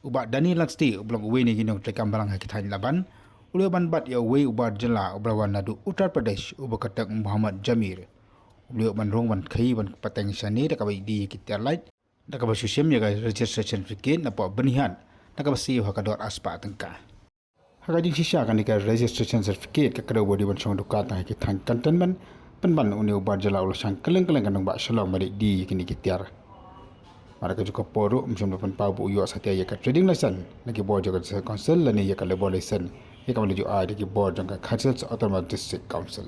ubat Dani Laksti ublong uwe ni ginong tekam balang hakitain laban ulio ban bat ya uwe ubat jela ubrawan nadu Uttar Pradesh ubakatak Muhammad Jamir ulio ban rong ban khai ban pateng sani dakabai di kitar light dakaba susyam ya registration certificate na po benihan dakaba siyo hakador aspa tengka hakadin sisa kan dika registration certificate kakado bodi ban song dukat na hakitain kantonman penban uni ubat jela ulasang keleng-keleng kanong ba shalom mari di kini kitar Mereka juga poru macam depan pabu yo satia ya ka trading license lagi board juga council lani ya ka labor license ya ka menuju ai lagi board juga council autonomous district council.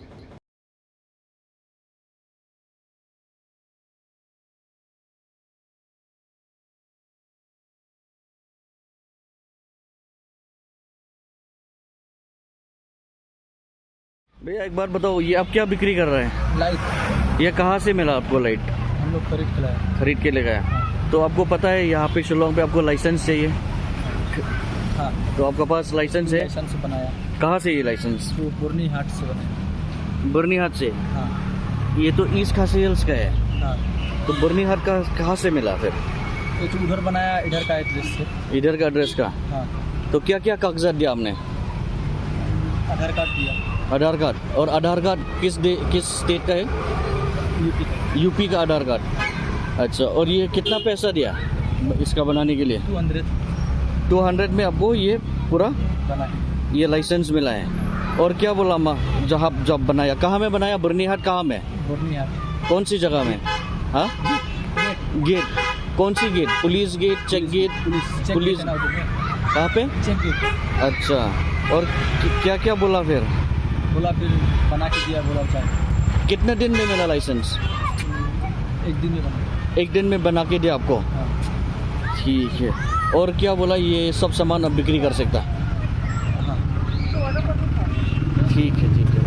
भैया एक बार बताओ ये आप क्या बिक्री कर रहे हैं? लाइट। ये कहाँ से मिला आपको लाइट? हम लोग खरीद के लाए। तो आपको पता है यहाँ पे शिलोंग पे आपको लाइसेंस चाहिए? हाँ। तो आपके पास लाइसेंस है? लाइसेंस बनाया। कहाँ से ये लाइसेंस? वो बुरनी हाट से बनाया। बुरनी हाट से? हाँ। ये तो ईस्ट खासी हिल्स का है। हाँ। तो बुरनी हाट का कहाँ से मिला फिर? एक उधर बनाया इधर का एड्रेस से। इधर का एड्रेस का? हाँ। तो क्या क्या कागजात दिया आपने? आधार कार्ड दिया। आधार कार्ड। और आधार कार्ड किस स्टेट का है? यूपी का आधार कार्ड। अच्छा, और ये कितना पैसा दिया इसका बनाने के लिए? 200 में आपको ये पूरा बना है। ये लाइसेंस मिला है। और क्या बोला माँ जब बनाया कहाँ में बनाया? बुरनी हाट कहाँ में? बुरनी हाट। कौन सी जगह में? हाँ, गेट कौन सी gate? Police gate, check gate? Police कहाँ पे? Check gate. अच्छा, और क्या क्या बोला फिर? बोला फिर बना के दिया, बोला चाहे। कितने दिन में मिला लाइसेंस? एक दिन में बना। एक दिन में बना के दिया आपको? हाँ। ठीक है। और क्या बोला ये सब सामान अब बिक्री कर सकता? हाँ। ठीक है, ठीक है।